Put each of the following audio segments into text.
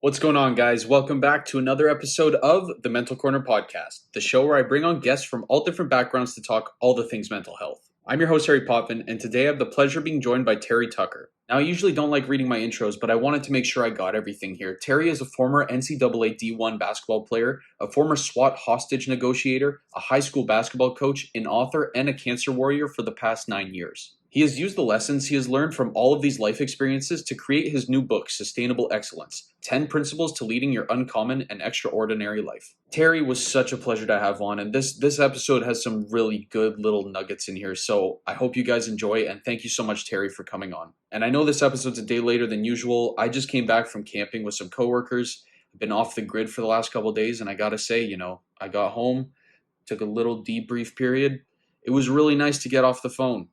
What's going on, guys? Welcome back to another episode of the Mental Corner podcast, the show where I bring on guests from all different backgrounds to talk all the things mental health. I'm your host, Harry Potvin, and today I have the pleasure of being joined by Terry Tucker. Now, I usually don't like reading my intros, but I wanted to make sure I got everything here. Terry is a former NCAA D1 basketball player, a former SWAT Hostage Negotiator, a high school basketball coach, an author, and a cancer warrior for the past 9 years. He has used the lessons he has learned from all of these life experiences to create his new book, Sustainable Excellence: 10 Principles to Leading Your Uncommon and Extraordinary Life. Terry was such a pleasure to have on, and this episode has some really good little nuggets in here, so I hope you guys enjoy, and thank you so much, Terry, for coming on. And I know this episode's a day later than usual. I just came back from camping with some coworkers. I've been off the grid for the last couple of days, and I gotta say, I got home, took a little debrief period. It was really nice to get off the phone.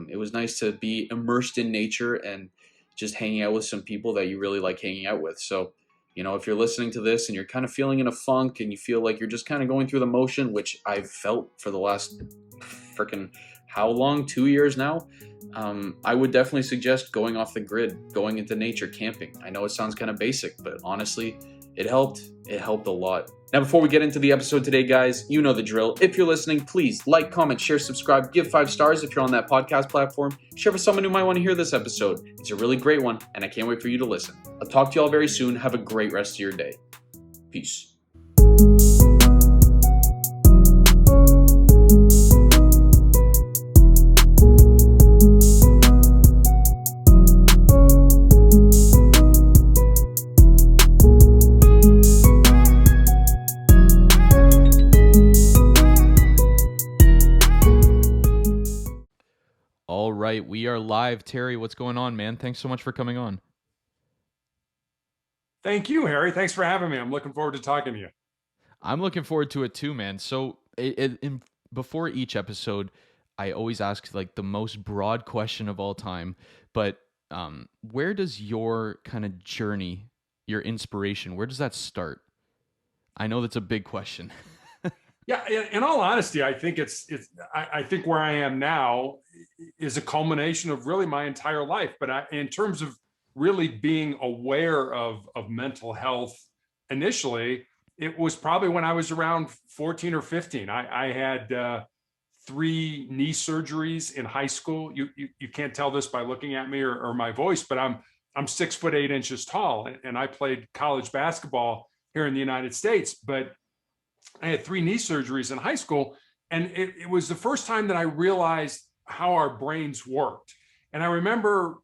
It was nice to be immersed in nature and just hanging out with some people that you really like hanging out with. So, if you're listening to this and you're kind of feeling in a funk and you feel like you're just kind of going through the motion, which I've felt for the last freaking how long? 2 years now. I would definitely suggest going off the grid, going into nature, camping. I know it sounds kind of basic, but honestly, it helped. It helped a lot. Now, before we get into the episode today, guys, you know the drill. If you're listening, please like, comment, share, subscribe, give 5 stars if you're on that podcast platform. Share with someone who might want to hear this episode. It's a really great one, and I can't wait for you to listen. I'll talk to you all very soon. Have a great rest of your day. Peace. All right, we are live. Terry, what's going on, man? Thanks so much for coming on. Thank you, Harry. Thanks for having me. I'm looking forward to talking to you. I'm looking forward to it too, man. So, before each episode, I always ask like the most broad question of all time. But where does your kind of journey, your inspiration, where does that start? I know that's a big question. Yeah, in all honesty, I think I think where I am now is a culmination of really my entire life. But in terms of really being aware of mental health, initially, it was probably when I was around 14 or 15. I had 3 knee surgeries in high school. You can't tell this by looking at me or my voice, but I'm 6'8" tall, and I played college basketball here in the United States. But I had 3 knee surgeries in high school, and it was the first time that I realized how our brains worked. And I remember,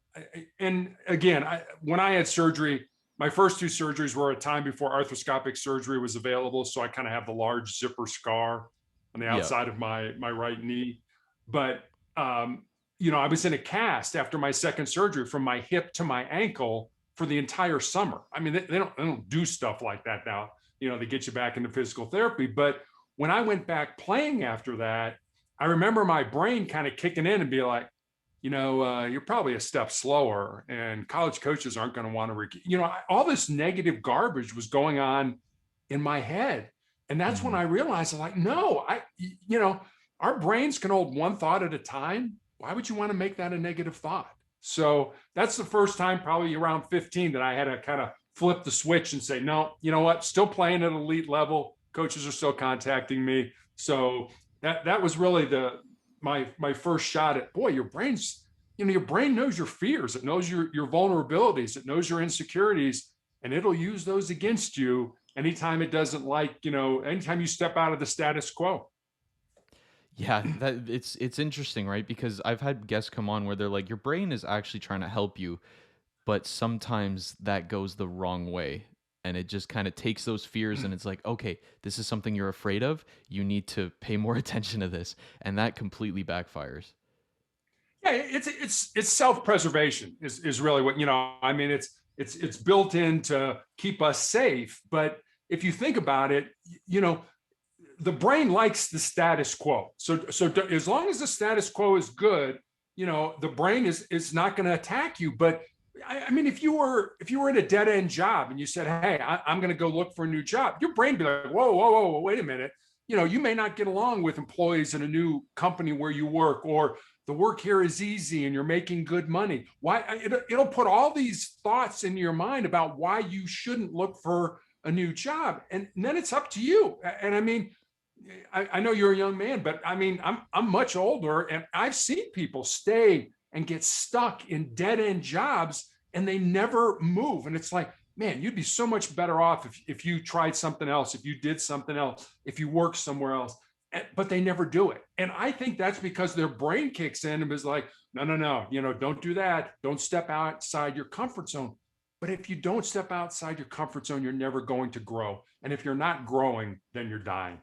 and again, when I had surgery, my first 2 surgeries were a time before arthroscopic surgery was available. So I kind of have the large zipper scar on the outside of my right knee. But, I was in a cast after my second surgery from my hip to my ankle for the entire summer. I mean, they don't do stuff like that now. They get you back into physical therapy. But when I went back playing after that, I remember my brain kind of kicking in and be like, you're probably a step slower, and college coaches aren't going to want to, all this negative garbage was going on in my head. And that's when I realized, I'm like, no, our brains can hold one thought at a time. Why would you want to make that a negative thought? So that's the first time, probably around 15, that I had to kind of flip the switch and say, no, you know what? Still playing at elite level. Coaches are still contacting me. So that was really my first shot at, boy, your brain's, your brain knows your fears. It knows your vulnerabilities. It knows your insecurities, and it'll use those against you anytime it doesn't like, anytime you step out of the status quo. Yeah, it's interesting, right? Because I've had guests come on where they're like, your brain is actually trying to help you, but sometimes that goes the wrong way, and it just kind of takes those fears and it's like, okay, this is something you're afraid of. You need to pay more attention to this. And that completely backfires. Yeah, it's self-preservation is really what, I mean, it's built in to keep us safe. But if you think about it, the brain likes the status quo. So as long as the status quo is good, the brain is not going to attack you. But I mean, if you were in a dead end job and you said, hey, I'm going to go look for a new job, your brain would be like, whoa, wait a minute. You may not get along with employees in a new company where you work, or the work here is easy and you're making good money. Why? It'll put all these thoughts into your mind about why you shouldn't look for a new job. And then it's up to you. And I mean, I know you're a young man, but I mean, I'm much older, and I've seen people stay and get stuck in dead end jobs and they never move. And it's like, man, you'd be so much better off if you tried something else, if you did something else, if you worked somewhere else. But they never do it. And I think that's because their brain kicks in and is like, no, don't do that. Don't step outside your comfort zone. But if you don't step outside your comfort zone, you're never going to grow. And if you're not growing, then you're dying.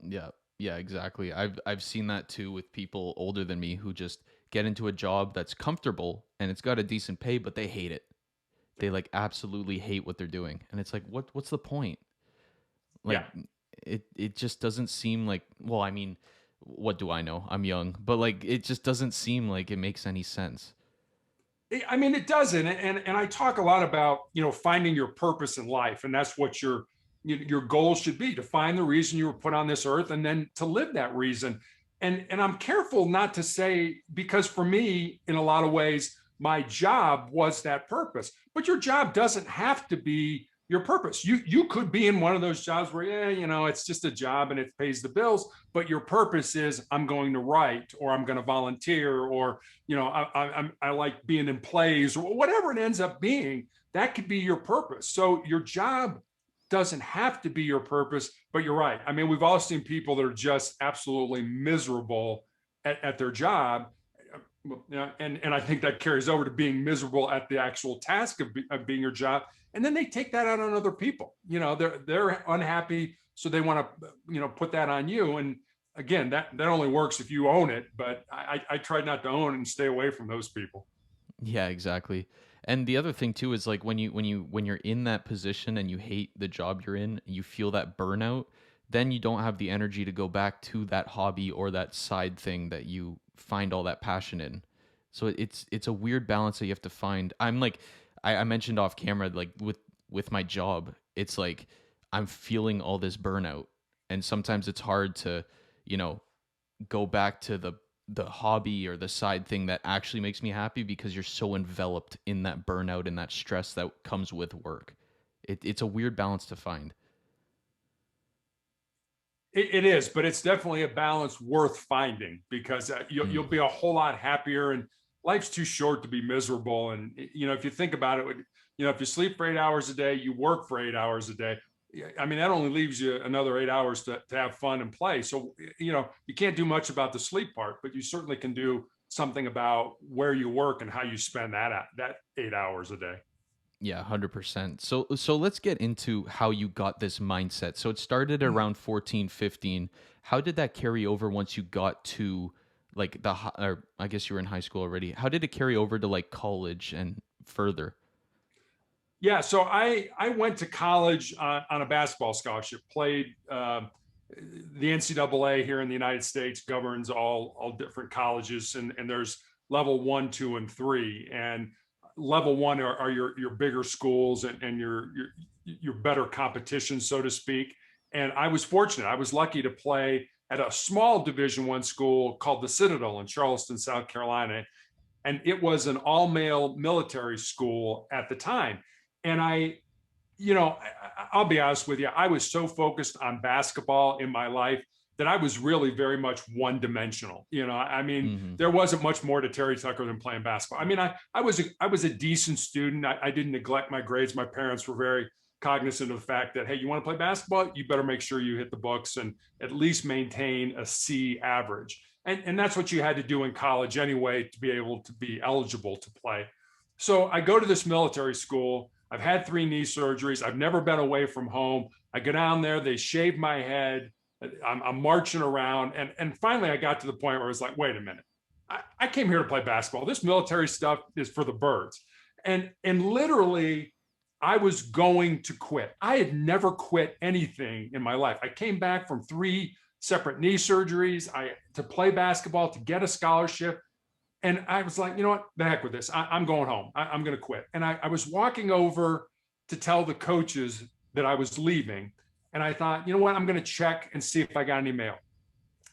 Yeah. Yeah, exactly. I've seen that too with people older than me who just get into a job that's comfortable and it's got a decent pay, but they hate it. They like absolutely hate what they're doing. And it's like, what's the point? Like it just doesn't seem like, well, I mean, what do I know? I'm young, but like it just doesn't seem like it makes any sense. I mean, it doesn't. And I talk a lot about, finding your purpose in life. And that's what your goal should be, to find the reason you were put on this earth and then to live that reason. And I'm careful not to say, because for me, in a lot of ways, my job was that purpose, but your job doesn't have to be your purpose. You could be in one of those jobs where, it's just a job and it pays the bills, but your purpose is, I'm going to write, or I'm going to volunteer, or, I like being in plays, or whatever it ends up being. That could be your purpose. So your job doesn't have to be your purpose, but you're right. I mean, we've all seen people that are just absolutely miserable at their job. And I think that carries over to being miserable at the actual task of being your job. And then they take that out on other people. They're unhappy, so they want to, put that on you. And again, that only works if you own it. But I try not to own it and stay away from those people. Yeah, exactly. And the other thing too is like when you're in that position and you hate the job you're in, you feel that burnout, then you don't have the energy to go back to that hobby or that side thing that you find all that passion in. So it's a weird balance that you have to find. I'm like I mentioned off camera, like with my job, it's like I'm feeling all this burnout, and sometimes it's hard to, go back to the hobby or the side thing that actually makes me happy because you're so enveloped in that burnout and that stress that comes with work. It's a weird balance to find. It is, but it's definitely a balance worth finding, because you'll be a whole lot happier, and life's too short to be miserable. And, if you think about it, if you sleep for 8 hours a day, you work for 8 hours a day. I mean, that only leaves you another 8 hours to have fun and play. So, you can't do much about the sleep part, but you certainly can do something about where you work and how you spend that 8 hours a day. Yeah, 100%. So let's get into how you got this mindset. So it started around 14, 15. How did that carry over once you got to like or I guess you were in high school already. How did it carry over to like college and further? Yeah, so I went to college on a basketball scholarship, played the NCAA here in the United States governs all different colleges, and there's level 1, 2, and 3. And level 1 are your bigger schools and your better competition, so to speak. And I was fortunate. I was lucky to play at a small Division I school called the Citadel in Charleston, South Carolina. And it was an all-male military school at the time. And I'll be honest with you, I was so focused on basketball in my life that I was really very much one-dimensional. There wasn't much more to Terry Tucker than playing basketball. I mean, I was a decent student. I didn't neglect my grades. My parents were very cognizant of the fact that, hey, you want to play basketball, you better make sure you hit the books and at least maintain a C average. And that's what you had to do in college anyway to be able to be eligible to play. So I go to this military school. I've had 3 knee surgeries. I've never been away from home. I go down there, they shave my head. I'm marching around. And finally I got to the point where I was like, wait a minute. I came here to play basketball. This military stuff is for the birds. And literally I was going to quit. I had never quit anything in my life. I came back from 3 separate knee surgeries to play basketball, to get a scholarship. And I was like, you know what, the heck with this. I'm going home. I'm going to quit. And I was walking over to tell the coaches that I was leaving. And I thought, you know what, I'm going to check and see if I got any mail.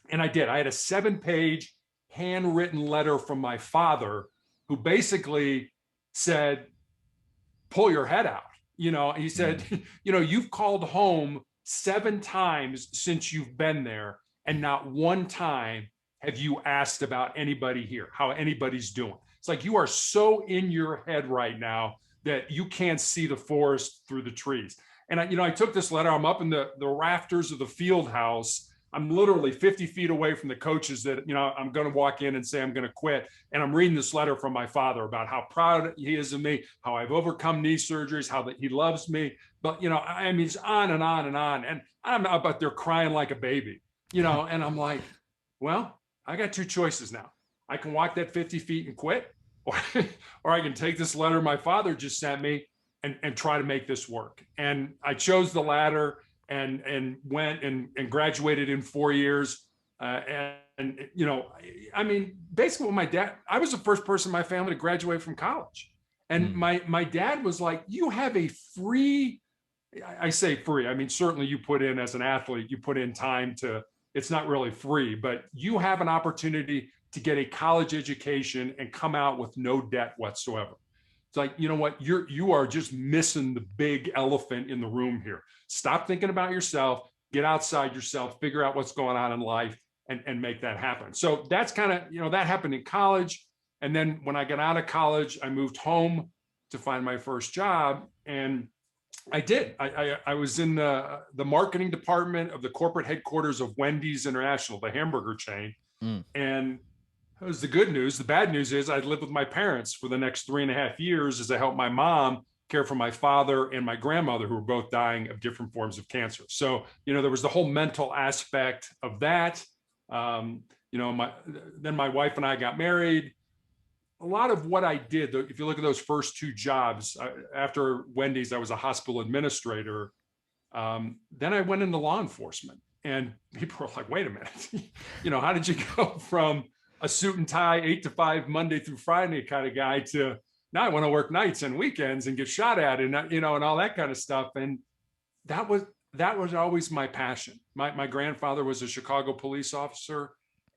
And I did. I had a 7-page handwritten letter from my father, who basically said, pull your head out. He said, you've called home 7 times since you've been there, and not one time have you asked about anybody here, how anybody's doing. It's like you are so in your head right now that you can't see the forest through the trees. And I took this letter. I'm up in the rafters of the field house. I'm literally 50 feet away from the coaches that, I'm going to walk in and say I'm going to quit. And I'm reading this letter from my father about how proud he is of me, how I've overcome knee surgeries, how that he loves me. But, it's on and on and on. And I'm out there crying like a baby, and I'm like, well, I got 2 choices now. I can walk that 50 feet and quit, or I can take this letter my father just sent me and try to make this work. And I chose the latter and went and graduated in 4 years. Basically my dad, I was the first person in my family to graduate from college. And my dad was like, you have a free, I say free, certainly you put in, as an athlete, you put in time it's not really free, but you have an opportunity to get a college education and come out with no debt whatsoever. It's like, you know what, you are just missing the big elephant in the room here. Stop thinking about yourself, get outside yourself, figure out what's going on in life and make that happen. So that's kind of, that happened in college. And then when I got out of college, I moved home to find my first job. And I did. I was in the marketing department of the corporate headquarters of Wendy's International, the hamburger chain. And that was the good news. The bad news is I lived with my parents for the next 3.5 years as I helped my mom care for my father and my grandmother, who were both dying of different forms of cancer. So, there was the whole mental aspect of that. Then my wife and I got married. A lot of what I did, if you look at those first 2 jobs, after Wendy's, I was a hospital administrator. Then I went into law enforcement, and people were like, wait a minute, how did you go from a suit and tie, 8 to 5, Monday through Friday kind of guy to now I want to work nights and weekends and get shot at and, and all that kind of stuff. And that was always my passion. My grandfather was a Chicago police officer,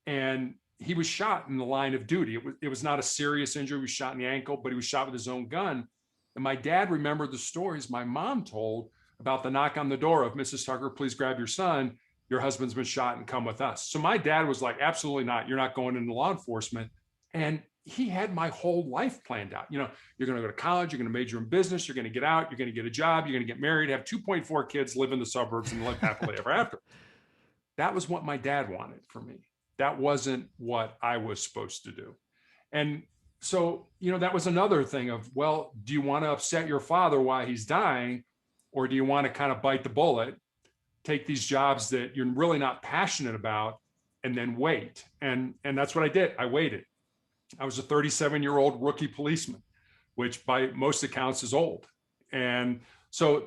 and he was shot in the line of duty. It was not a serious injury. He was shot in the ankle, but he was shot with his own gun. And my dad remembered the stories my mom told about the knock on the door of, Mrs. Tucker, please grab your son. Your husband's been shot and come with us. So my dad was like, absolutely not. You're not going into law enforcement. And he had my whole life planned out. You're going to go to college, you're going to major in business, you're going to get out, you're going to get a job, you're going to get married, have 2.4 kids, live in the suburbs, and live happily ever after. That was what my dad wanted for me. That wasn't what I was supposed to do. And so, that was another thing of, well, do you want to upset your father while he's dying? Or do you want to kind of bite the bullet, take these jobs that you're really not passionate about, and then wait? And that's what I did. I waited. I was a 37-year-old rookie policeman, which by most accounts is old. And so,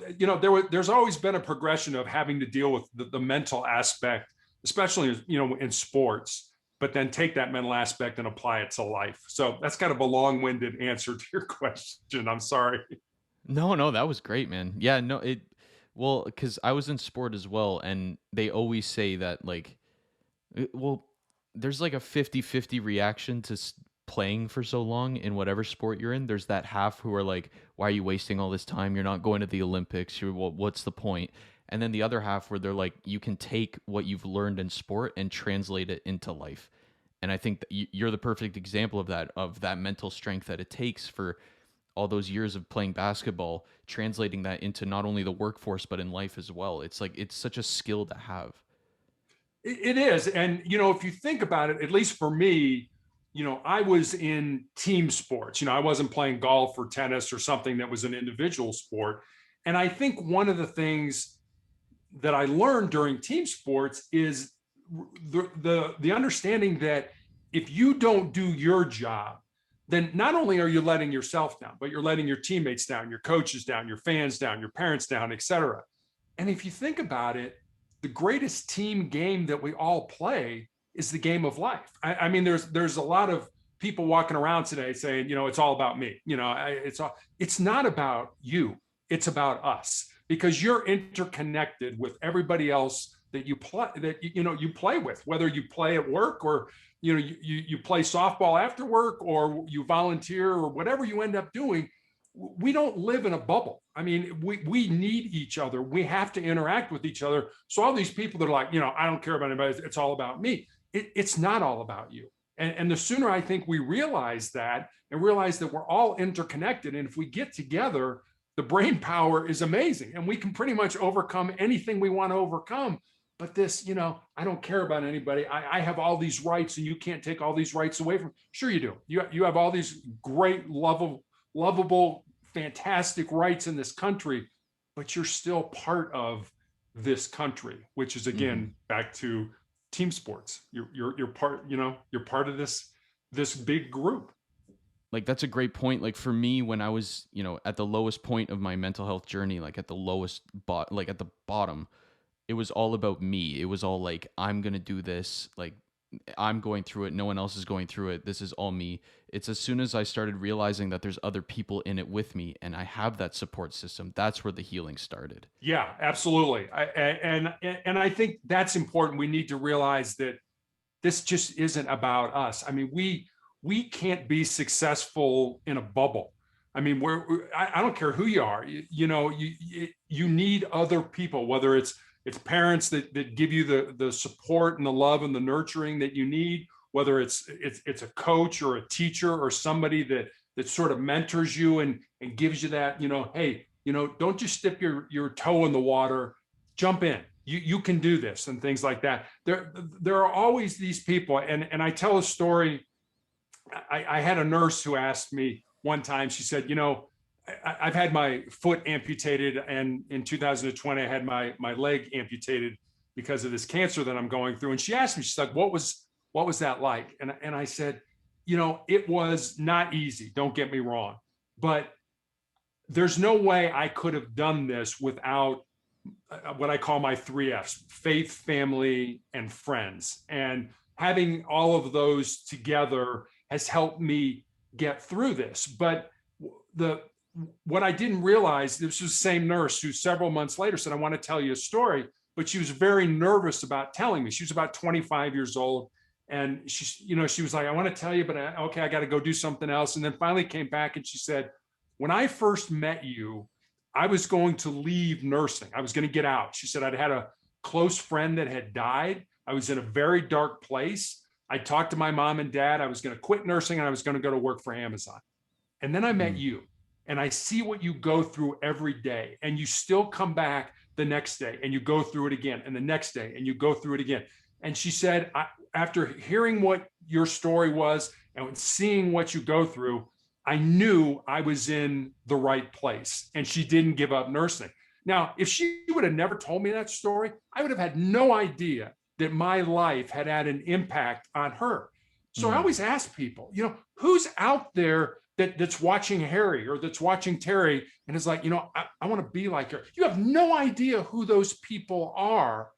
there's always been a progression of having to deal with the mental aspect, especially, in sports, but then take that mental aspect and apply it to life. So that's kind of a long-winded answer to your question. I'm sorry. No, that was great, man. Yeah, no, well, because I was in sport as well, and they always say that, like, there's like a 50-50 reaction to playing for so long in whatever sport you're in. There's that half who are like, why are you wasting all this time? You're not going to the Olympics. What's the point? And then the other half where they're like, you can take what you've learned in sport and translate it into life. And I think that you're the perfect example of that mental strength that it takes for all those years of playing basketball, translating that into not only the workforce, but in life as well. It's like, it's such a skill to have. It is. And, if you think about it, at least for me, I was in team sports. I wasn't playing golf or tennis or something that was an individual sport. And I think one of the things that I learned during team sports is the understanding that if you don't do your job, then not only are you letting yourself down, but you're letting your teammates down, your coaches down, your fans down, your parents down, et cetera. And if you think about it, the greatest team game that we all play is the game of life. I mean, there's a lot of people walking around today saying, it's all about me. It's not about you. It's about us, because you're interconnected with everybody else that you play, that you play with, whether you play at work or you play softball after work or you volunteer or whatever you end up doing. We don't live in a bubble. I mean, we need each other. We have to interact with each other. So all these people that are like, I don't care about anybody, it's all about me. It's not all about you. And the sooner I think we realize that and realize that we're all interconnected, and if we get together, the brain power is amazing, and we can pretty much overcome anything we want to overcome. But this, I don't care about anybody. I have all these rights, and you can't take all these rights away from me. Sure, you do. You have all these great, lovable, fantastic rights in this country, but you're still part of this country, which is again back to team sports. You're part. You're part of this big group. Like, that's a great point. Like, for me, when I was, at the lowest point of my mental health journey, like at the lowest like at the bottom, it was all about me. It was all like, I'm going to do this. Like, I'm going through it. No one else is going through it. This is all me. It's as soon as I started realizing that there's other people in it with me and I have that support system, that's where the healing started. Yeah, absolutely. And I think that's important. We need to realize that this just isn't about us. I mean, we can't be successful in a bubble. I mean, I don't care who you are. You need other people, whether it's parents that give you the support and the love and the nurturing that you need, whether it's a coach or a teacher or somebody that sort of mentors you and gives you that, hey, don't just dip your toe in the water, jump in. You can do this and things like that. There are always these people. And I tell a story. I had a nurse who asked me one time, she said, I've had my foot amputated, and in 2020, I had my leg amputated because of this cancer that I'm going through. And she asked me, she's like, what was that like? And I said, it was not easy. Don't get me wrong, but there's no way I could have done this without what I call my 3Fs: faith, family, and friends. And having all of those together has helped me get through this. But what I didn't realize, this was the same nurse who several months later said, I want to tell you a story, but she was very nervous about telling me. She was about 25 years old. And she was like, I want to tell you, but I got to go do something else. And then finally came back and she said, when I first met you, I was going to leave nursing. I was going to get out. She said, I'd had a close friend that had died. I was in a very dark place. I talked to my mom and dad. I was going to quit nursing and I was going to go to work for Amazon. And then I met you, and I see what you go through every day, and you still come back the next day and you go through it again, and the next day and you go through it again. And she said, after hearing what your story was and seeing what you go through, I knew I was in the right place, and she didn't give up nursing. Now, if she would have never told me that story, I would have had no idea that my life had an impact on her. So I always ask people, who's out there that's watching Harry or that's watching Terry and is like, I want to be like her. You have no idea who those people are,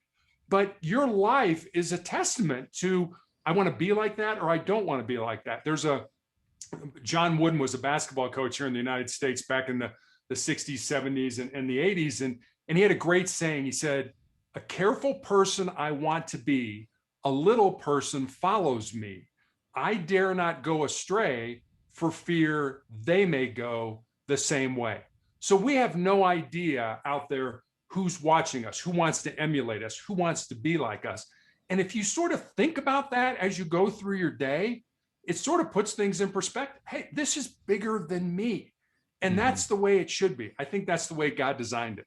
but your life is a testament to, I want to be like that, or I don't want to be like that. John Wooden was a basketball coach here in the United States back in the 60s, 70s, and the 80s. And he had a great saying. He said, a careful person I want to be, a little person follows me. I dare not go astray for fear they may go the same way. So we have no idea out there who's watching us, who wants to emulate us, who wants to be like us. And if you sort of think about that as you go through your day, it sort of puts things in perspective. Hey, this is bigger than me. And that's the way it should be. I think that's the way God designed it.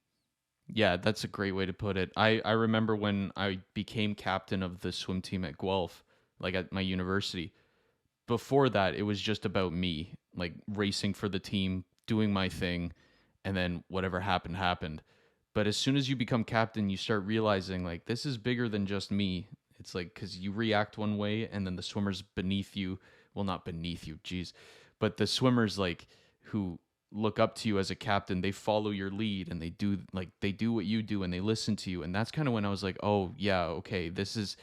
Yeah, that's a great way to put it. I remember when I became captain of the swim team at Guelph, like at my university. Before that, it was just about me, like racing for the team, doing my thing, and then whatever happened. But as soon as you become captain, you start realizing like this is bigger than just me. It's like because you react one way, and then the swimmers beneath you, well, not beneath you, geez, but the swimmers like who look up to you as a captain, they follow your lead and they do what you do and they listen to you. And that's kind of when I was like, oh yeah, okay, this is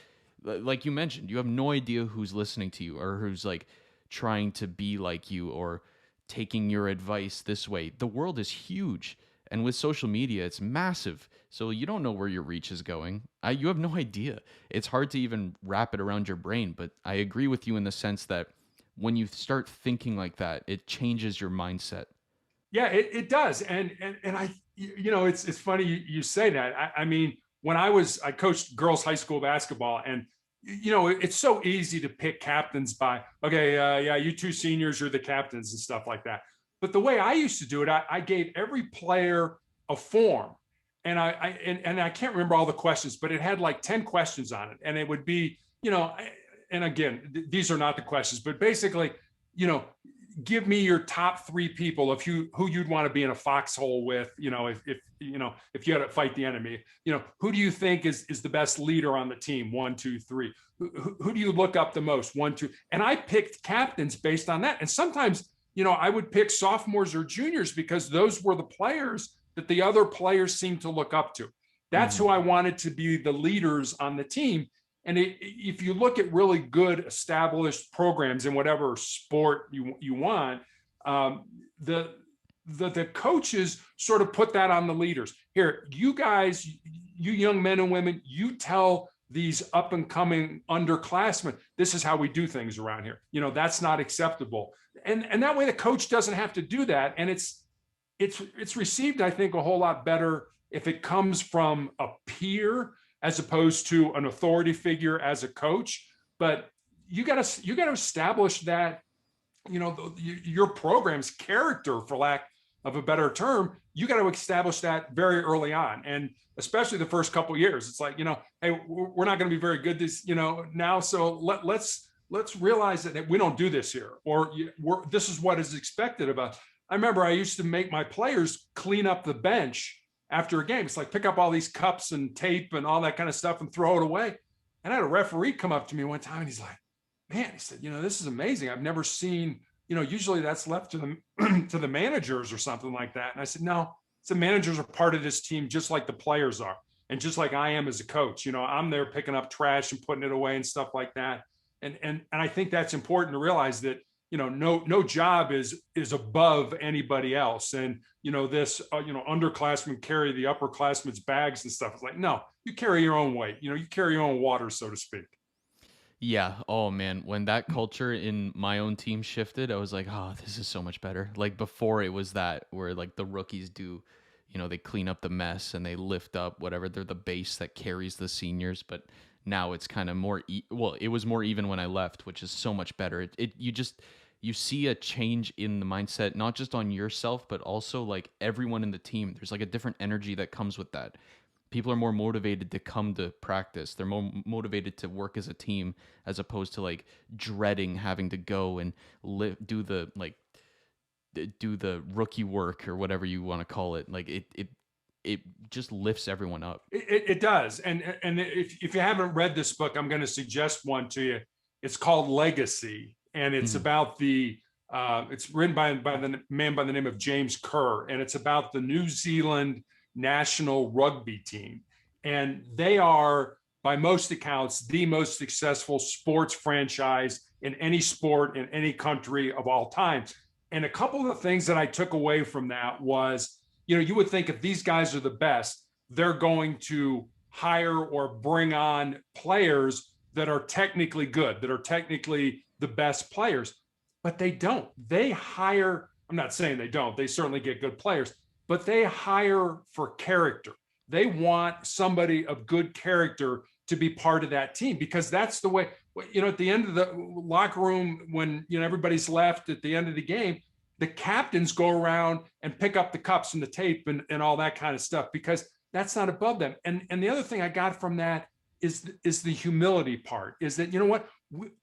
like you mentioned, you have no idea who's listening to you or who's like trying to be like you or taking your advice this way. The world is huge, And with social media, it's massive. So you don't know where your reach is going. You have no idea. It's hard to even wrap it around your brain. But I agree with you in the sense that when you start thinking like that, it changes your mindset. Yeah, it does. And I, it's funny you say that. I mean, when I coached girls high school basketball, and it's so easy to pick captains by, okay, yeah, you two seniors, you're the captains and stuff like that. But the way I used to do it, I gave every player a form, and I can't remember all the questions, but it had like 10 questions on it, and it would be, and again, these are not the questions, but basically, you know, give me your top three people of who you'd want to be in a foxhole with, if you had to fight the enemy, who do you think is the best leader on the team? 1, 2, 3. Who do you look up the most? 1, 2. And I picked captains based on that. And sometimes, I would pick sophomores or juniors because those were the players that the other players seemed to look up to. That's who I wanted to be the leaders on the team. And if you look at really good established programs in whatever sport you want, the coaches sort of put that on the leaders. Here, you guys, you young men and women, you tell these up and coming underclassmen, this is how we do things around here. That's not acceptable. And that way the coach doesn't have to do that. And it's received, I think, a whole lot better if it comes from a peer as opposed to an authority figure as a coach. But you got to establish that, your program's character, for lack of a better term, you got to establish that very early on. And especially the first couple of years, it's like, hey, we're not going to be very good this, now. So let's realize that we don't do this here, or this is what is expected of us. I remember I used to make my players clean up the bench after a game. It's like, pick up all these cups and tape and all that kind of stuff and throw it away. And I had a referee come up to me one time and he's like, man, he said, this is amazing. I've never seen, usually that's left to the to the managers or something like that. And I said, no, the managers are part of this team, just like the players are. And just like I am as a coach, I'm there picking up trash and putting it away and stuff like that. And I think that's important to realize that, no job is above anybody else. And, this, underclassmen carry the upperclassmen's bags and stuff. It's like, no, you carry your own weight, you carry your own water, so to speak. Yeah. Oh man, when that culture in my own team shifted, I was like, oh, this is so much better. Like before it was that where like the rookies do, they clean up the mess and they lift up whatever. They're the base that carries the seniors. But now it's kind of more, it was more even when I left, which is so much better. You see a change in the mindset, not just on yourself, but also like everyone in the team. There's like a different energy that comes with that. People are more motivated to come to practice. They're more motivated to work as a team as opposed to like dreading having to go and do the rookie work or whatever you want to call it. Like it just lifts everyone up. It does. And if you haven't read this book, I'm going to suggest one to you. It's called Legacy. And it's about it's written by the man by the name of James Kerr. And it's about the New Zealand national rugby team. And they are, by most accounts, the most successful sports franchise in any sport in any country of all time. And a couple of the things that I took away from that was, you would think if these guys are the best, they're going to hire or bring on players that are technically good, that are technically the best players, but they don't. They hire, I'm not saying they don't, they certainly get good players, but they hire for character. They want somebody of good character to be part of that team because that's the way, at the end of the locker room, when, everybody's left at the end of the game, the captains go around and pick up the cups and the tape and all that kind of stuff because that's not above them. And the other thing I got from that is the humility part, is that, what,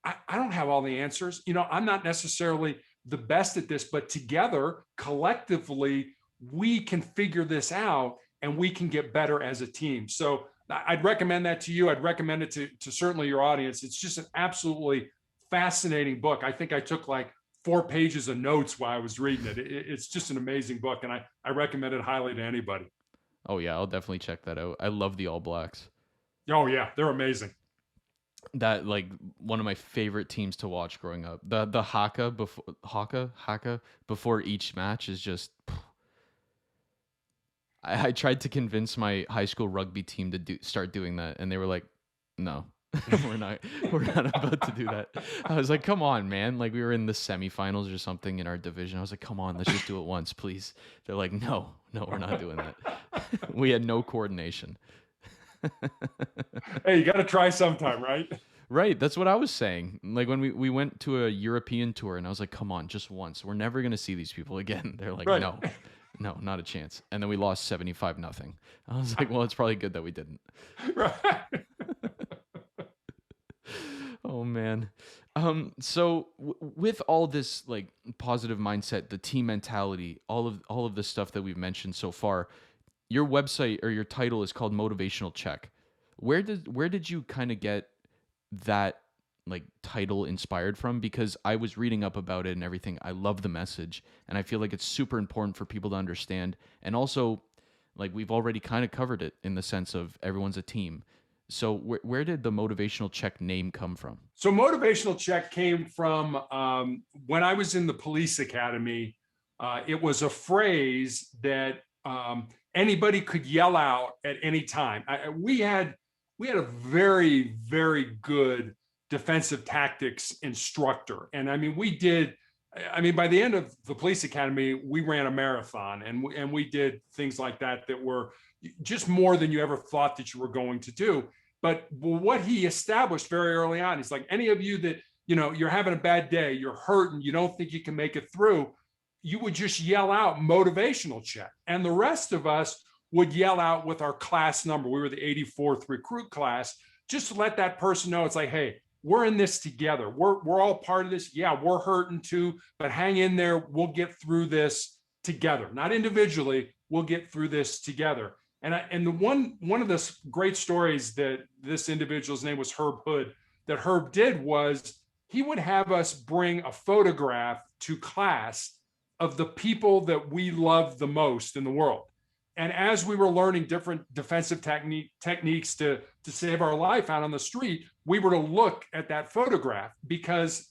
I don't have all the answers. I'm not necessarily the best at this, but together, collectively, we can figure this out and we can get better as a team. So I'd recommend that to you. I'd recommend it to certainly your audience. It's just an absolutely fascinating book. I think I took like 4 pages of notes while I was reading it. It's just an amazing book. And I recommend it highly to anybody. Oh yeah, I'll definitely check that out. I love the All Blacks. Oh yeah, they're amazing. That like one of my favorite teams to watch growing up. The haka before each match is just I tried to convince my high school rugby team to start doing that, and they were like, "No, we're not. We're not about to do that." I was like, "Come on, man!" Like we were in the semifinals or something in our division. I was like, "Come on, let's just do it once, please." They're like, "No, no, we're not doing that." We had no coordination. Hey, you got to try sometime, right? Right, that's what I was saying. Like when we went to a European tour, and I was like, "Come on, just once. We're never gonna see these people again." They're like, Right. "No, no, not a chance." And then we lost 75-0. I was like, "Well, it's probably good that we didn't." Right. Oh man. So with all this like positive mindset, the team mentality, all of the stuff that we've mentioned so far, your website or your title is called Motivational Check. Where did you kind of get that like title inspired from? Because I was reading up about it and everything. I love the message, and I feel like it's super important for people to understand. And also, like we've already kind of covered it in the sense of everyone's a team. So where did the Motivational Check name come from? So motivational check came from when I was in the police academy. It was a phrase that anybody could yell out at any time. We had a very, very good defensive tactics instructor, and I mean we did. I mean, by the end of the police academy, we ran a marathon, and we did things like that were just more than you ever thought that you were going to do. But what he established very early on, he's like, any of you that, you're having a bad day, you're hurting, you don't think you can make it through, you would just yell out motivational check. And the rest of us would yell out with our class number. We were the 84th recruit class, just to let that person know it's like, hey, we're in this together. We're all part of this. Yeah, we're hurting too, but hang in there. We'll get through this together, not individually. We'll get through this together. And the one of the great stories that this individual's name was Herb Hood, that Herb did was he would have us bring a photograph to class of the people that we loved the most in the world. And as we were learning different defensive techniques to save our life out on the street, we were to look at that photograph, because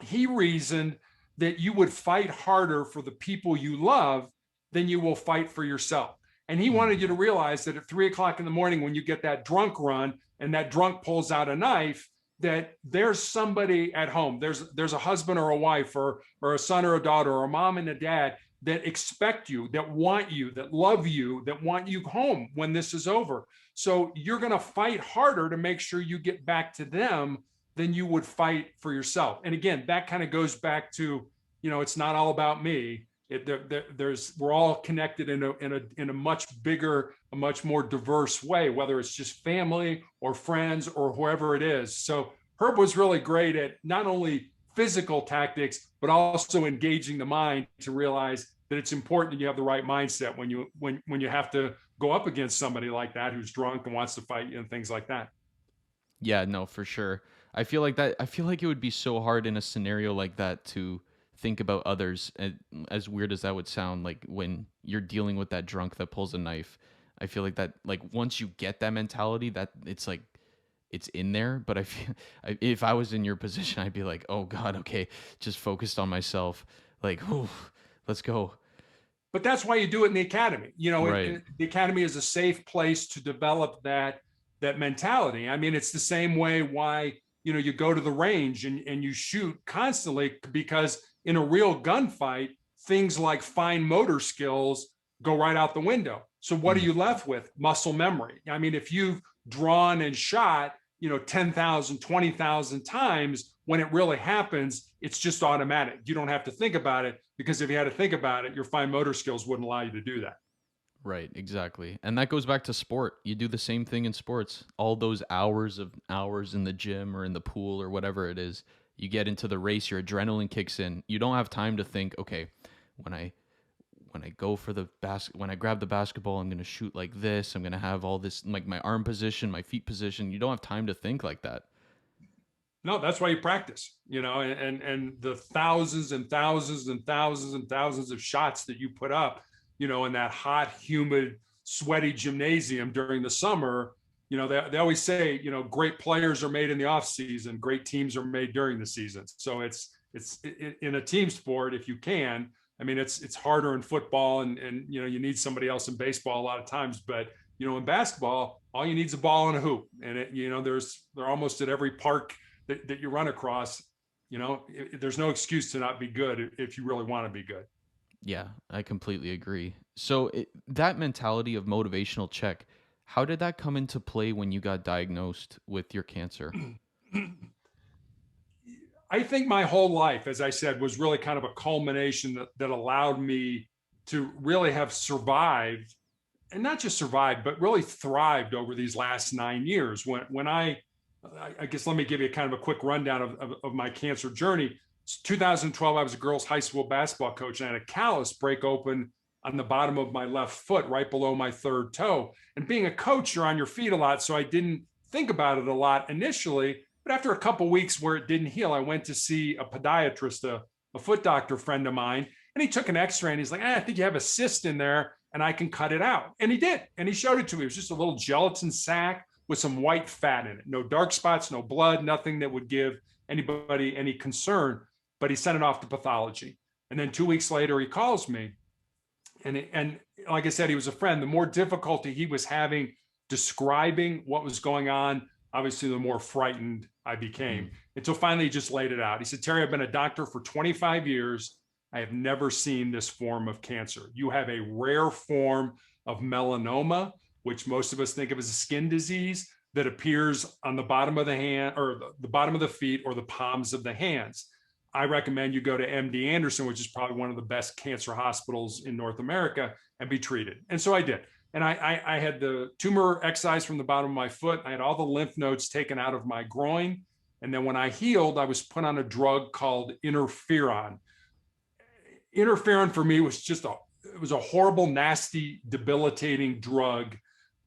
he reasoned that you would fight harder for the people you love than you will fight for yourself. And he wanted you to realize that at 3 o'clock in the morning, when you get that drunk run and that drunk pulls out a knife, that there's somebody at home. There's a husband or a wife or a son or a daughter or a mom and a dad that expect you, that want you, that love you, that want you home when this is over. So you're going to fight harder to make sure you get back to them than you would fight for yourself. And again, that kind of goes back to, it's not all about me. We're all connected in a much bigger, a much more diverse way, whether it's just family or friends or whoever it is. So Herb was really great at not only physical tactics, but also engaging the mind to realize that it's important that you have the right mindset when you have to go up against somebody like that who's drunk and wants to fight you and things like that. Yeah, no, for sure. I feel like it would be so hard in a scenario like that to think about others, as weird as that would sound, like when you're dealing with that drunk that pulls a knife. I feel like that, like once you get that mentality, that it's like it's in there. But if I was in your position, I'd be like, oh God, okay, just focused on myself. Like, oh, let's go. But that's why you do it in the academy. Right. The academy is a safe place to develop that mentality. I mean, it's the same way why you go to the range and you shoot constantly, because in a real gunfight, things like fine motor skills go right out the window. So what are you left with? Muscle memory. I mean, if you've drawn and shot, 10,000, 20,000 times, when it really happens, it's just automatic. You don't have to think about it, because if you had to think about it, your fine motor skills wouldn't allow you to do that. Right, exactly. And that goes back to sport. You do the same thing in sports. All those hours in the gym or in the pool or whatever it is, you get into the race, your adrenaline kicks in. You don't have time to think, okay, when I go for when I grab the basketball, I'm going to shoot like this. I'm going to have all this, like my arm position, my feet position. You don't have time to think like that. No, that's why you practice, and the thousands and thousands and thousands and thousands of shots that you put up, in that hot, humid, sweaty gymnasium during the summer. They always say, great players are made in the off season, great teams are made during the season. So it's in a team sport, if you can, I mean, it's harder in football, and you need somebody else in baseball a lot of times, but in basketball, all you need is a ball and a hoop, and they're almost at every park that you run across. There's no excuse to not be good if you really want to be good. Yeah, I completely agree. So that mentality of motivational check, how did that come into play when you got diagnosed with your cancer? I think my whole life, as I said, was really kind of a culmination that allowed me to really have survived, and not just survived, but really thrived over these last 9 years. When I guess let me give you kind of a quick rundown of my cancer journey. 2012, I was a girls' high school basketball coach, and I had a callus break open on the bottom of my left foot, right below my third toe. And being a coach, you're on your feet a lot, so I didn't think about it a lot initially. But after a couple of weeks where it didn't heal, I went to see a podiatrist, a foot doctor friend of mine, and he took an x-ray and he's like, I think you have a cyst in there and I can cut it out. And he did. And he showed it to me. It was just a little gelatin sac with some white fat in it. No dark spots, no blood, nothing that would give anybody any concern. But he sent it off to pathology. And then 2 weeks later, he calls me. And like I said, he was a friend. The more difficulty he was having describing what was going on, obviously, the more frightened I became, until finally he just laid it out. He said, Terry, I've been a doctor for 25 years. I have never seen this form of cancer. You have a rare form of melanoma, which most of us think of as a skin disease that appears on the bottom of the hand, or the bottom of the feet, or the palms of the hands. I recommend you go to MD Anderson, which is probably one of the best cancer hospitals in North America, and be treated. And so I did. And I had the tumor excised from the bottom of my foot. I had all the lymph nodes taken out of my groin. And then when I healed, I was put on a drug called interferon. Interferon for me was it was a horrible, nasty, debilitating drug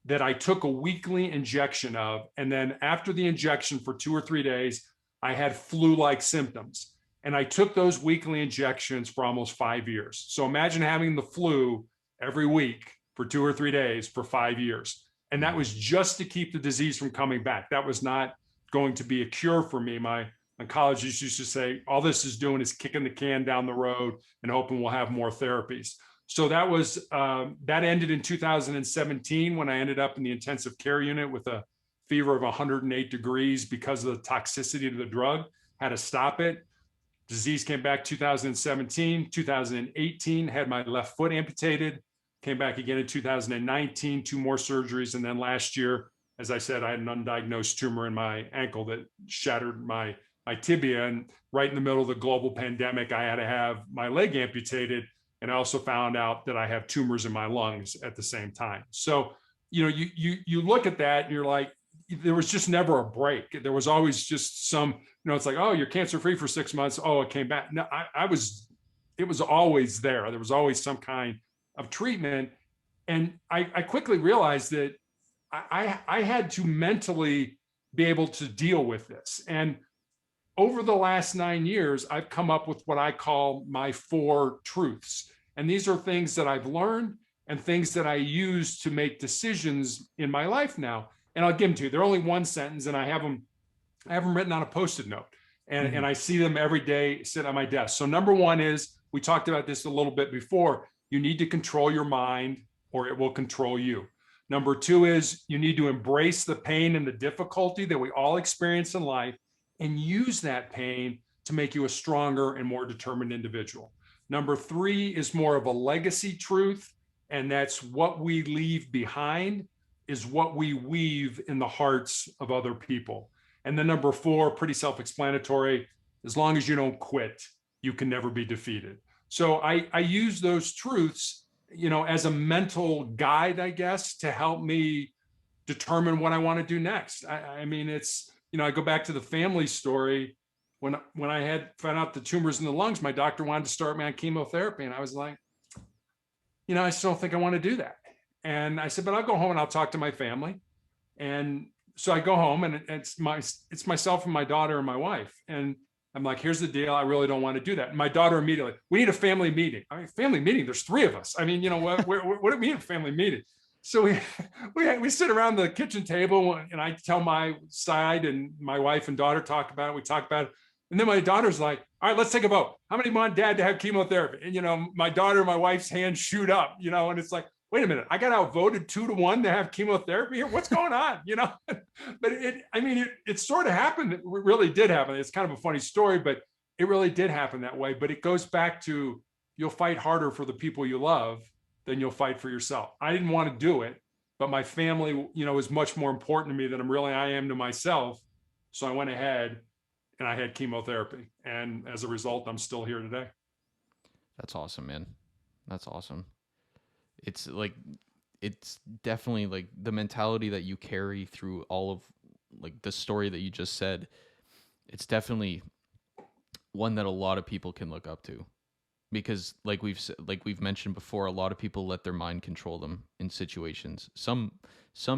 that I took a weekly injection of. And then after the injection for 2 or 3 days, I had flu-like symptoms. And I took those weekly injections for almost 5 years. So imagine having the flu every week for 2 or 3 days for 5 years. And that was just to keep the disease from coming back. That was not going to be a cure for me. My oncologist used to say, all this is doing is kicking the can down the road and hoping we'll have more therapies. So that ended in 2017 when I ended up in the intensive care unit with a fever of 108 degrees because of the toxicity to the drug. Had to stop it. Disease came back 2017, 2018, had my left foot amputated. Came back again in 2019, 2 more surgeries. And then last year, as I said, I had an undiagnosed tumor in my ankle that shattered my tibia. And right in the middle of the global pandemic, I had to have my leg amputated. And I also found out that I have tumors in my lungs at the same time. So, you look at that and you're like, there was just never a break. There was always just some, it's like, oh, you're cancer-free for 6 months. Oh, it came back. No, it was always there. There was always some kind of treatment. And I quickly realized that I had to mentally be able to deal with this. And over the last 9 years, I've come up with what I call my 4 truths. And these are things that I've learned and things that I use to make decisions in my life now. And I'll give them to you. They're only one sentence, and I have them written on a Post-it note. And I see them every day sit on my desk. So number 1 is, we talked about this a little bit before, you need to control your mind or it will control you. Number 2 is, you need to embrace the pain and the difficulty that we all experience in life and use that pain to make you a stronger and more determined individual. Number 3 is more of a legacy truth, and that's what we leave behind is what we weave in the hearts of other people. And then number 4, pretty self-explanatory, as long as you don't quit, you can never be defeated. So I use those truths, as a mental guide, I guess, to help me determine what I want to do next. I mean, it's, I go back to the family story. When I had found out the tumors in the lungs, my doctor wanted to start me on chemotherapy. And I was like, I still don't think I want to do that. And I said, but I'll go home and I'll talk to my family. And so I go home, and it's myself and my daughter and my wife. And I'm like, here's the deal. I really don't want to do that. And my daughter immediately, we need a family meeting. I mean, family meeting, there's 3 of us. I mean, what do we mean a family meeting? So we sit around the kitchen table, and I tell my side, and my wife and daughter talk about it. We talk about it. And then my daughter's like, all right, let's take a vote. How many want dad to have chemotherapy? And, my daughter, my wife's hands shoot up, and it's like, wait a minute, I got outvoted 2-1 to have chemotherapy here. What's going on? But it sort of happened. It really did happen. It's kind of a funny story, but it really did happen that way. But it goes back to, you'll fight harder for the people you love than you'll fight for yourself. I didn't want to do it, but my family, is much more important to me than I am to myself. So I went ahead and I had chemotherapy. And as a result, I'm still here today. That's awesome, man. That's awesome. It's like, it's definitely like the mentality that you carry through all of like the story that you just said. It's definitely one that a lot of people can look up to, because like we've mentioned before, a lot of people let their mind control them in situations. Some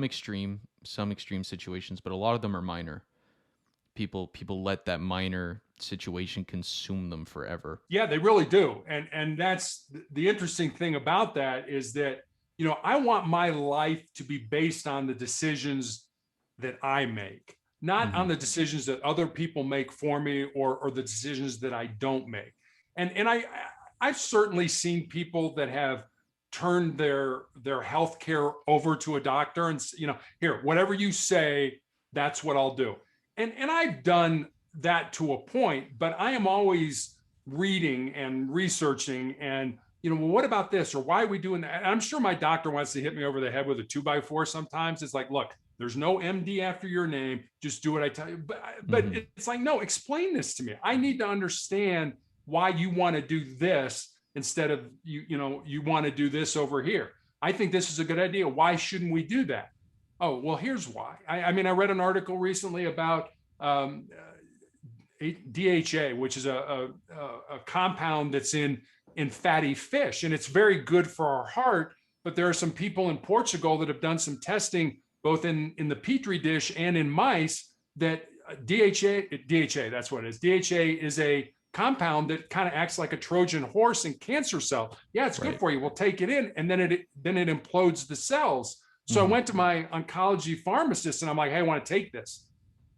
extreme situations, but a lot of them are minor. People let that minor situation consume them forever. Yeah, they really do. And that's the interesting thing about that, is that, I want my life to be based on the decisions that I make, not on the decisions that other people make for me, or the decisions that I don't make. And I've certainly seen people that have turned their health care over to a doctor and, here, whatever you say, that's what I'll do. And I've done that to a point, but I am always reading and researching and, well, what about this? Or why are we doing that? And I'm sure my doctor wants to hit me over the head with a 2x4 sometimes. It's like, look, there's no MD after your name. Just do what I tell you. But it's like, no, explain this to me. I need to understand why you want to do this instead of you want to do this over here. I think this is a good idea. Why shouldn't we do that? Oh, well, here's why. I read an article recently about DHA, which is a compound that's in fatty fish, and it's very good for our heart. But there are some people in Portugal that have done some testing, both in the petri dish and in mice, that DHA, that's what it is. DHA is a compound that kind of acts like a Trojan horse in cancer cells. Yeah, it's good for you. We'll take it in, and then it implodes the cells. So I went to my oncology pharmacist and I'm like, hey, I want to take this.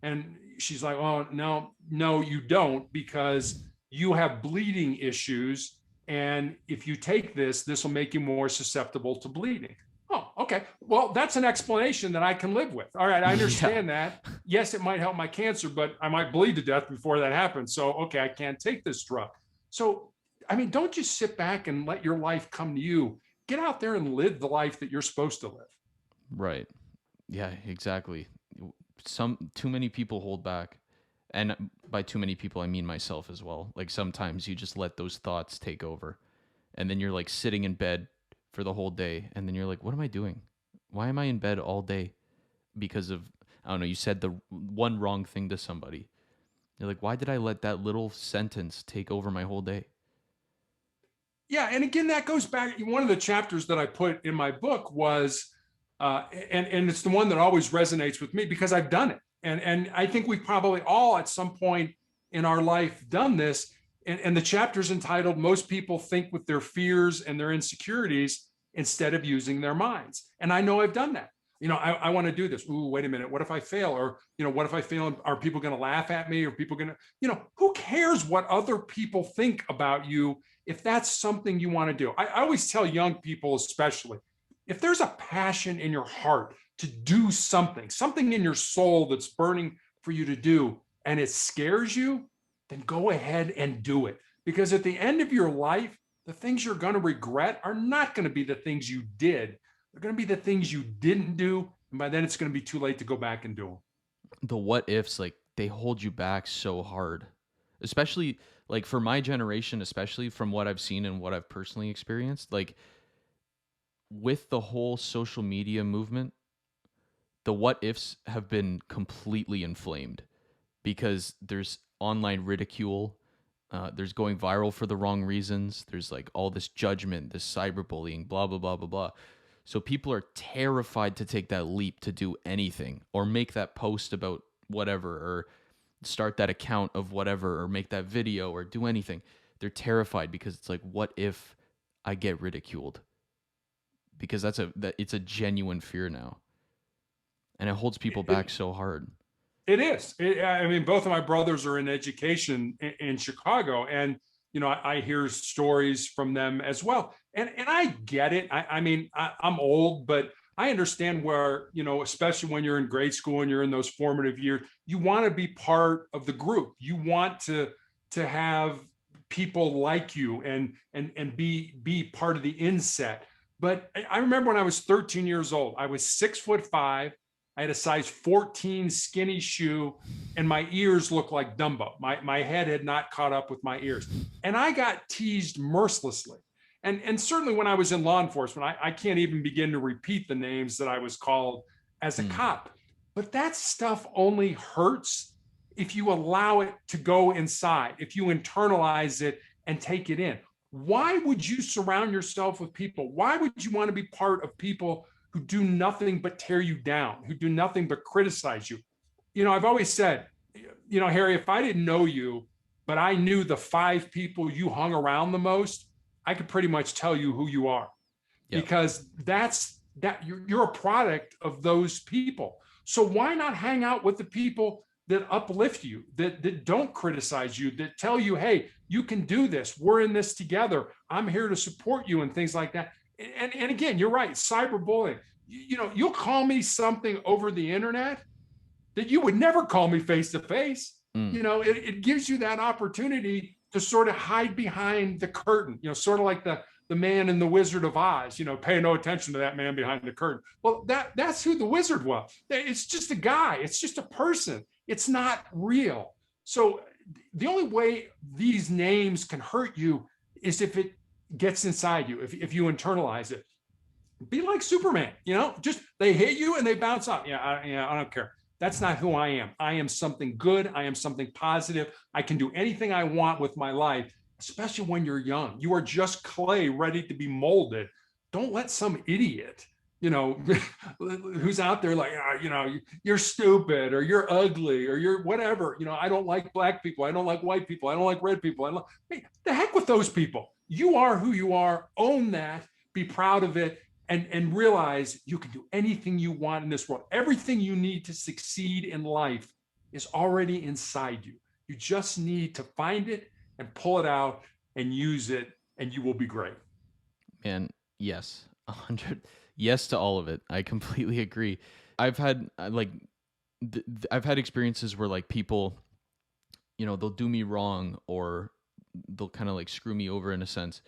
And she's like, oh, no, you don't, because you have bleeding issues. And if you take this will make you more susceptible to bleeding. Oh, okay. Well, that's an explanation that I can live with. All right, I understand that. Yes, it might help my cancer, but I might bleed to death before that happens. So, okay, I can't take this drug. So, don't just sit back and let your life come to you. Get out there and live the life that you're supposed to live. Right. Yeah, exactly. Too many people hold back. And by too many people, I mean myself as well. Like sometimes you just let those thoughts take over. And then you're like sitting in bed for the whole day. And then you're like, what am I doing? Why am I in bed all day? Because of, I don't know, you said the one wrong thing to somebody. You're like, why did I let that little sentence take over my whole day? Yeah. And again, that goes back. One of the chapters that I put in my book was, and it's the one that always resonates with me because I've done it. And I think we've probably all at some point in our life done this. And the chapter's entitled, Most People Think with Their Fears and Their Insecurities instead of using their minds. And I know I've done that. I want to do this. Ooh, wait a minute. What if I fail? Or, what if I fail? Are people going to laugh at me? Or people going to, who cares what other people think about you if that's something you want to do? I always tell young people, especially, if there's a passion in your heart to do something in your soul that's burning for you to do, and it scares you, then go ahead and do it. Because at the end of your life, the things you're going to regret are not going to be the things you did. They're going to be the things you didn't do. And by then it's going to be too late to go back and do them. The what ifs, like they hold you back so hard, especially like for my generation, especially from what I've seen and what I've personally experienced, like with the whole social media movement, the what ifs have been completely inflamed because there's online ridicule. There's going viral for the wrong reasons. There's like all this judgment, this cyberbullying, blah, blah, blah, blah, blah. So people are terrified to take that leap to do anything or make that post about whatever or start that account of whatever or make that video or do anything. They're terrified because it's like, what if I get ridiculed? Because it's a genuine fear now. And it holds people back so hard. It is. I mean, both of my brothers are in education in Chicago, and I hear stories from them as well. And I get it. I mean, I'm old, but I understand where, especially when you're in grade school and you're in those formative years, you want to be part of the group. You want to have people like you and be part of the inset. But I remember when I was 13 years old, I was 6'5". I had a size 14 skinny shoe, and my ears looked like Dumbo. My head had not caught up with my ears. And I got teased mercilessly. And certainly when I was in law enforcement, I can't even begin to repeat the names that I was called as a cop. But that stuff only hurts if you allow it to go inside, if you internalize it and take it in. Why would you surround yourself with people? Why would you want to be part of people who do nothing but tear you down, who do nothing but criticize you? I've always said, Harry, if I didn't know you, but I knew the 5 people you hung around the most, I could pretty much tell you who you are. Yep. Because you're a product of those people. So why not hang out with the people that uplift you, that don't criticize you, that tell you, hey, you can do this. We're in this together. I'm here to support you, and things like that. And again, you're right. Cyberbullying. You'll call me something over the internet that you would never call me face to face. It gives you that opportunity to sort of hide behind the curtain. Sort of like the man in the Wizard of Oz. Pay no attention to that man behind the curtain. Well, that's who the wizard was. It's just a guy. It's just a person. It's not real. So the only way these names can hurt you is if it gets inside you, if you internalize it. Be like Superman, just they hit you and they bounce off. I don't care. That's not who I am. I am something good. I am something positive. I can do anything I want with my life, especially when you're young. You are just clay ready to be molded. Don't let some idiot, who's out there like, you're stupid or you're ugly or you're whatever. I don't like black people. I don't like white people. I don't like red people. Hey, the heck with those people. You are who you are. Own that. Be proud of it. And realize you can do anything you want in this world. Everything you need to succeed in life is already inside you. You just need to find it and pull it out and use it, and you will be great. And yes, 100. Yes to all of it. I completely agree. I've had I've had experiences where like people, they'll do me wrong or they'll kind of like screw me over in a sense,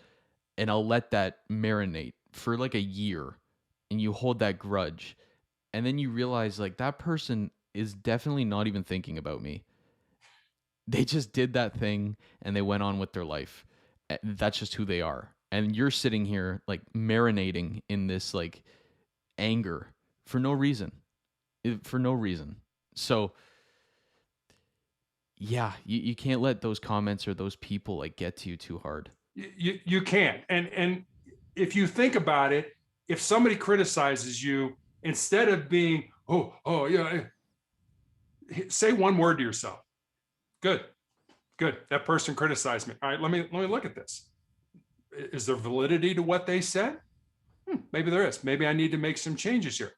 and I'll let that marinate for like a year, and you hold that grudge, and then you realize like that person is definitely not even thinking about me. They just did that thing and they went on with their life. That's just who they are. And you're sitting here like marinating in this like anger for no reason. So yeah, you can't let those comments or those people like get to you too hard. You can't. And if you think about it, if somebody criticizes you, instead of being, oh, yeah, say one word to yourself. Good. That person criticized me. All right, let me look at this. Is there validity to what they said? Maybe there is. Maybe I need to make some changes here.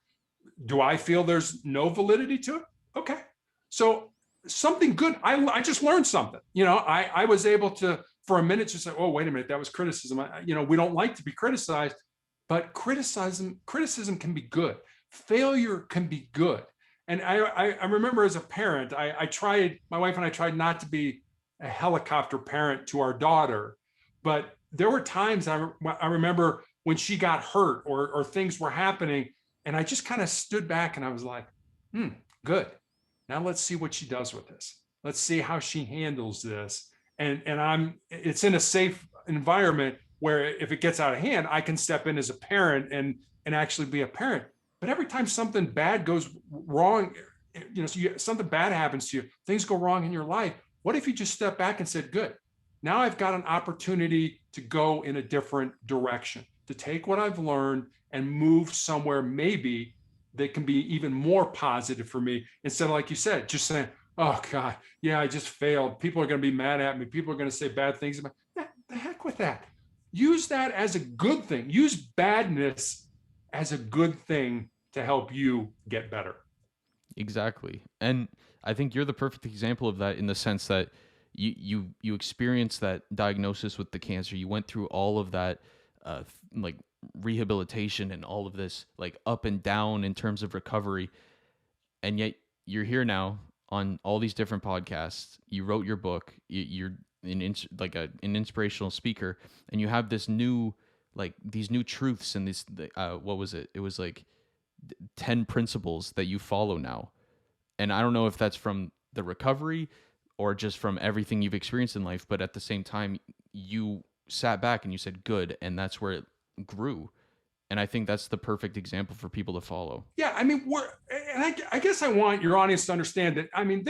Do I feel there's no validity to it? Okay. So something good. I just learned something. I was able to, for a minute, just say, oh, wait a minute, that was criticism. We don't like to be criticized, but criticism can be good. Failure can be good. And I remember as a parent, my wife and I tried not to be a helicopter parent to our daughter, but there were times I remember when she got hurt or things were happening, and I just kind of stood back and I was like, good. Now let's see what she does with this. Let's see how she handles this. And it's in a safe environment where if it gets out of hand, I can step in as a parent and actually be a parent. But every time something bad goes wrong, something bad happens to you, things go wrong in your life. What if you just step back and said, good, now I've got an opportunity to go in a different direction, to take what I've learned and move somewhere maybe that can be even more positive for me, instead of, like you said, just saying, oh God, yeah, I just failed. People are going to be mad at me. People are going to say bad things about me. The heck with that. Use that as a good thing. Use badness as a good thing to help you get better. Exactly. And I think you're the perfect example of that in the sense that you experienced that diagnosis with the cancer. You went through all of that like rehabilitation and all of this like up and down in terms of recovery. And yet you're here now on all these different podcasts. You wrote your book. You're an inspirational speaker, and you have this new like these new truths and this what was it? It was like 10 principles that you follow now. And I don't know if that's from the recovery or just from everything you've experienced in life, but at the same time, you sat back and you said good, and that's where it grew. And I think that's the perfect example for people to follow. Yeah, I mean, I guess I want your audience to understand that. I mean,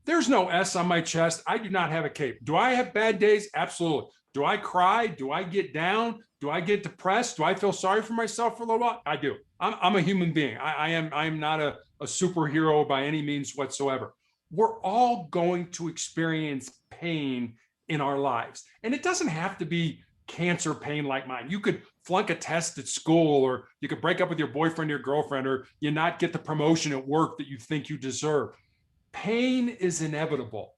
there's no S on my chest. I do not have a cape. Do I have bad days? Absolutely. Do I cry? Do I get down? Do I get depressed? Do I feel sorry for myself for a little while? I do. I'm a human being. I am not a superhero by any means whatsoever. We're all going to experience pain in our lives, and it doesn't have to be cancer pain like mine. You could flunk a test at school, or you could break up with your boyfriend or your girlfriend, or you not get the promotion at work that you think you deserve. Pain is inevitable.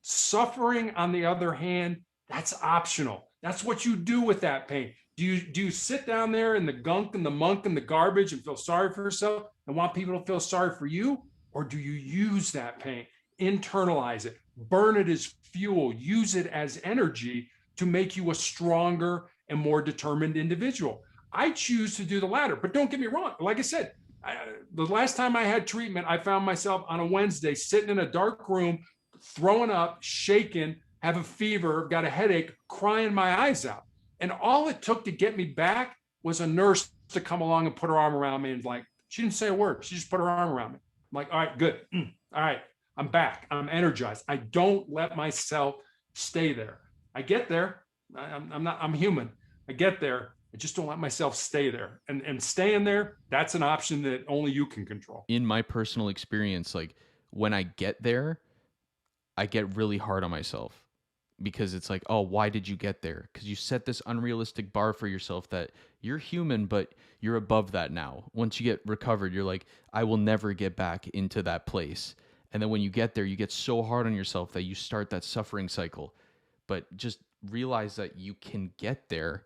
Suffering, on the other hand, that's optional. That's what you do with that pain. Do you sit down there in the gunk and the muck and the garbage and feel sorry for yourself and want people to feel sorry for you? Or do you use that pain, internalize it, burn it as fuel, use it as energy to make you a stronger and more determined individual? I choose to do the latter, but don't get me wrong. Like I said, the last time I had treatment, I found myself on a Wednesday sitting in a dark room, throwing up, shaking, have a fever, got a headache, crying my eyes out. And all it took to get me back was a nurse to come along and put her arm around me, and like, she didn't say a word. She just put her arm around me. I'm like, all right, good. All right, I'm back. I'm energized. I don't let myself stay there. I get there. I'm human. I get there. I just don't let myself stay there. And staying there, that's an option that only you can control. In my personal experience, like when I get there, I get really hard on myself because it's like, oh, why did you get there? Because you set this unrealistic bar for yourself that you're human, but you're above that now. Once you get recovered, you're like, I will never get back into that place. And then when you get there, you get so hard on yourself that you start that suffering cycle. But just realize that you can get there.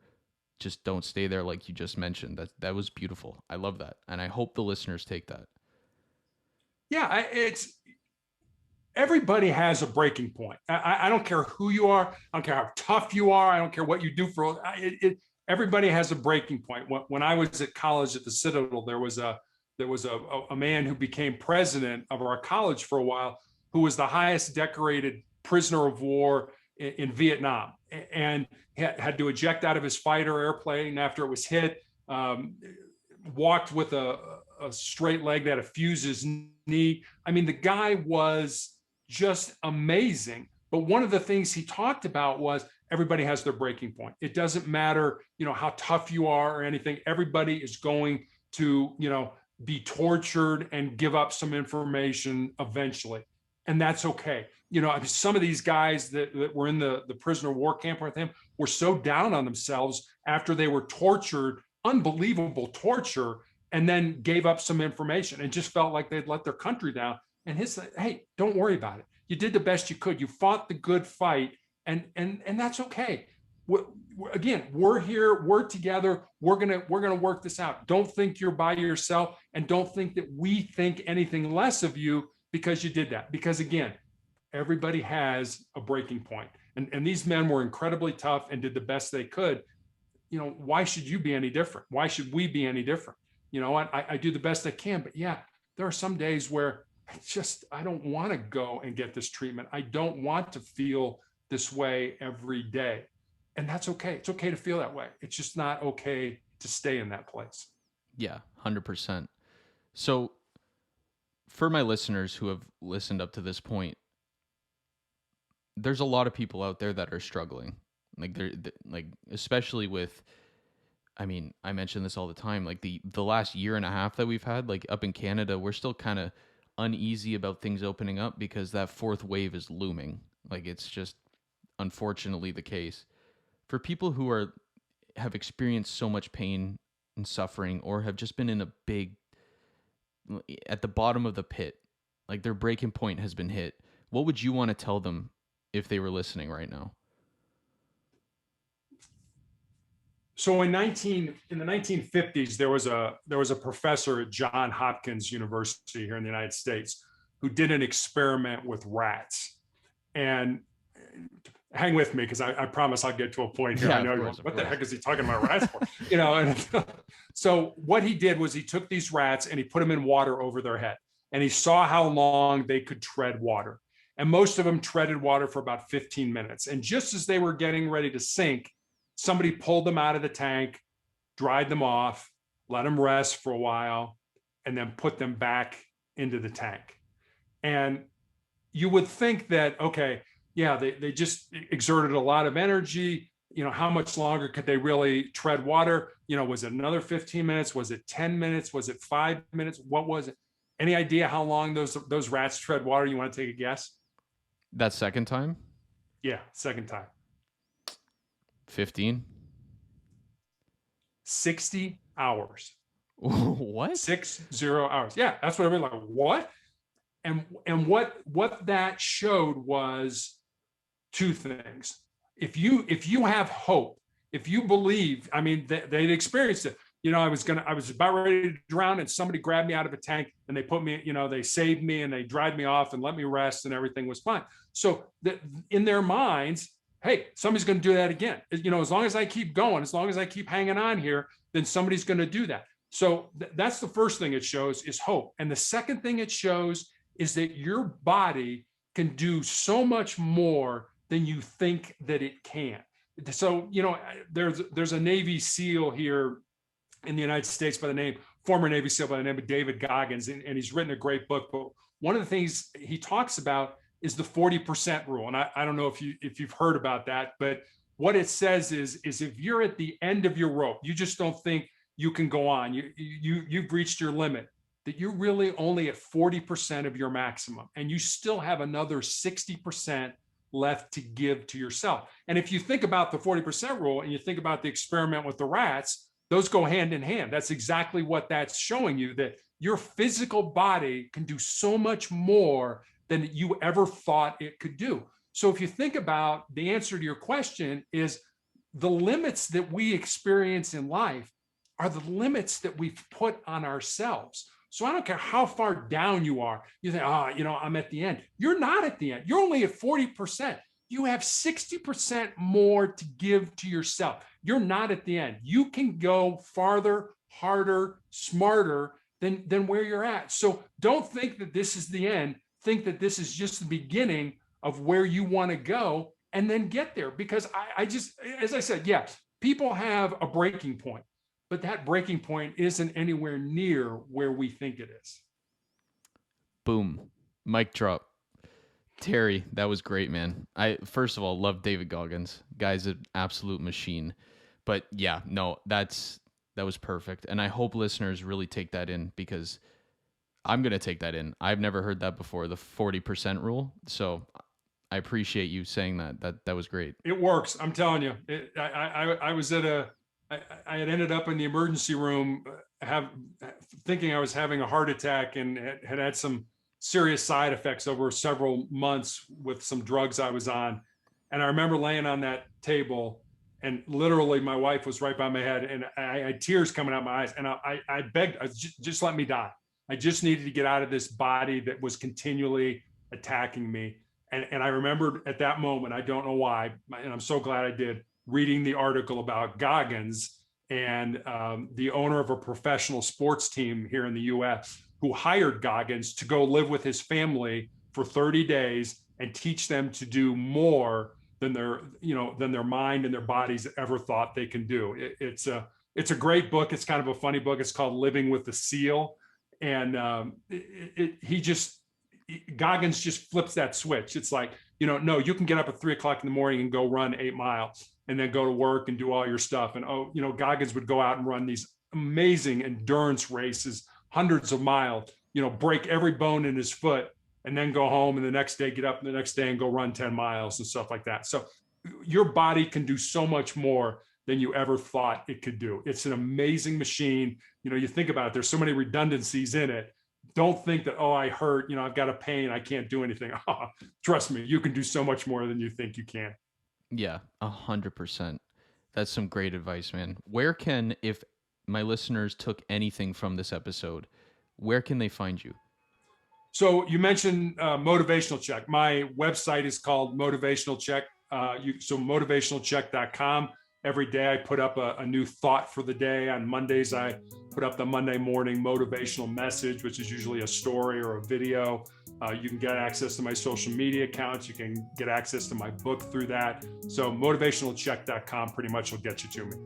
Just don't stay there like you just mentioned. That was beautiful. I love that. And I hope the listeners take that. Yeah, it's everybody has a breaking point. I don't care who you are. I don't care how tough you are. I don't care what you do for it. Everybody has a breaking point. When I was at college at the Citadel, there was a man who became president of our college for a while, who was the highest decorated prisoner of war in Vietnam, and had to eject out of his fighter airplane after it was hit. Walked with a straight leg that had fused his knee. I mean, the guy was just amazing. But one of the things he talked about was everybody has their breaking point. It doesn't matter, how tough you are or anything. Everybody is going to, be tortured and give up some information eventually. And that's okay. Some of these guys that were in the prisoner of war camp with him were so down on themselves after they were tortured, unbelievable torture, and then gave up some information and just felt like they'd let their country down. And hey, don't worry about it. You did the best you could. You fought the good fight, and that's okay. We're here. We're together. We're gonna work this out. Don't think you're by yourself, and don't think that we think anything less of you because you did that. Because again, everybody has a breaking point, and these men were incredibly tough and did the best they could. Why should you be any different? Why should we be any different? I do the best I can, but yeah, there are some days where I don't want to go and get this treatment. I don't want to feel this way every day. And that's okay. It's okay to feel that way. It's just not okay to stay in that place. Yeah, 100%. So for my listeners who have listened up to this point, there's a lot of people out there that are struggling. Like especially with, I mean, I mention this all the time, like the last year and a half that we've had, like up in Canada, we're still kind of uneasy about things opening up because that fourth wave is looming. Like it's just unfortunately the case. For people who have experienced so much pain and suffering or have just been in a big at the bottom of the pit, like their breaking point has been hit, what would you want to tell them if they were listening right now? So in the 1950s, there was a professor at Johns Hopkins University here in the United States who did an experiment with rats. And hang with me, because I promise I'll get to a point here. Yeah, I know what the heck is he talking about rats for? And so what he did was he took these rats and he put them in water over their head, and he saw how long they could tread water. And most of them treaded water for about 15 minutes. And just as they were getting ready to sink, somebody pulled them out of the tank, dried them off, let them rest for a while, and then put them back into the tank. And you would think that, okay, yeah, they just exerted a lot of energy. How much longer could they really tread water? Was it another 15 minutes? Was it 10 minutes? Was it 5 minutes? What was it? Any idea how long those rats tread water? You want to take a guess? That second time? Yeah, second time. 15? 60 hours. What? 60 hours. Yeah, that's what I mean. Like, what? And what that showed was two things. If you have hope, if you believe, I mean, they'd experienced it. I was about ready to drown, and somebody grabbed me out of a tank, and they put me, they saved me, and they dried me off and let me rest, and everything was fine. So in their minds, hey, somebody's going to do that again. As long as I keep going, as long as I keep hanging on here, then somebody's going to do that. So that's the first thing it shows, is hope. And the second thing it shows is that your body can do so much more than you think that it can. So, there's a Navy SEAL here in the United States former Navy SEAL by the name of David Goggins, and he's written a great book. But one of the things he talks about is the 40% rule. And I don't know if you've heard about that, but what it says is if you're at the end of your rope, you just don't think you can go on, you've reached your limit, that you're really only at 40% of your maximum, and you still have another 60% left to give to yourself. And if you think about the 40% rule and you think about the experiment with the rats, those go hand in hand. That's exactly what that's showing you, that your physical body can do so much more than you ever thought it could do. So if you think about the answer to your question, is the limits that we experience in life are the limits that we've put on ourselves. So I don't care how far down you are. You think, I'm at the end. You're not at the end. You're only at 40%. You have 60% more to give to yourself. You're not at the end. You can go farther, harder, smarter than where you're at. So don't think that this is the end. Think that this is just the beginning of where you want to go, and then get there. Because I just, as I said, yes, people have a breaking point, but that breaking point isn't anywhere near where we think it is. Boom. Mic drop. Terry, that was great, man. I first of all love David Goggins. Guy's an absolute machine. But yeah, no, that was perfect. And I hope listeners really take that in, because I'm going to take that in. I've never heard that before, the 40% rule. So I appreciate you saying that. That was great. It works. I'm telling you. I was I had ended up in the emergency room thinking I was having a heart attack, and had some serious side effects over several months with some drugs I was on. And I remember laying on that table, and literally my wife was right by my head, and I had tears coming out my eyes. And I begged, just let me die. I just needed to get out of this body that was continually attacking me. And I remembered at that moment, I don't know why, and I'm so glad I did, reading the article about Goggins and the owner of a professional sports team here in the US, who hired Goggins to go live with his family for 30 days and teach them to do more than their mind and their bodies ever thought they can do. It's a great book. It's kind of a funny book. It's called Living with the SEAL. And Goggins just flips that switch. It's like, no, you can get up at 3:00 in the morning and go run 8 miles and then go to work and do all your stuff. And, Goggins would go out and run these amazing endurance races, hundreds of miles, break every bone in his foot, and then go home, and the next day get up the next day and go run 10 miles and stuff like that. So your body can do so much more than you ever thought it could do. It's an amazing machine. You think about it, there's so many redundancies in it, don't think that, oh, I hurt, I've got a pain, I can't do anything. Trust me, you can do so much more than you think you can. Yeah, 100%. That's some great advice, man. Where can, if my listeners took anything from this episode, where can they find you? So you mentioned Motivational Check. My website is called Motivational Check. So motivationalcheck.com. Every day I put up a new thought for the day. On Mondays, I put up the Monday morning motivational message, which is usually a story or a video. You can get access to my social media accounts. You can get access to my book through that. So motivationalcheck.com pretty much will get you to me.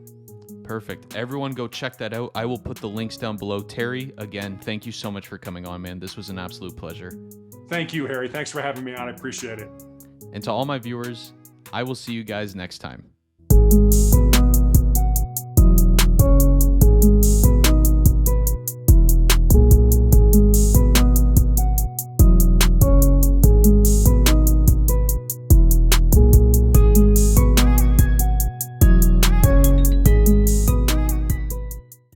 Perfect. Everyone go check that out. I will put the links down below. Terry, again, thank you so much for coming on, man. This was an absolute pleasure. Thank you, Harry. Thanks for having me on. I appreciate it. And to all my viewers, I will see you guys next time.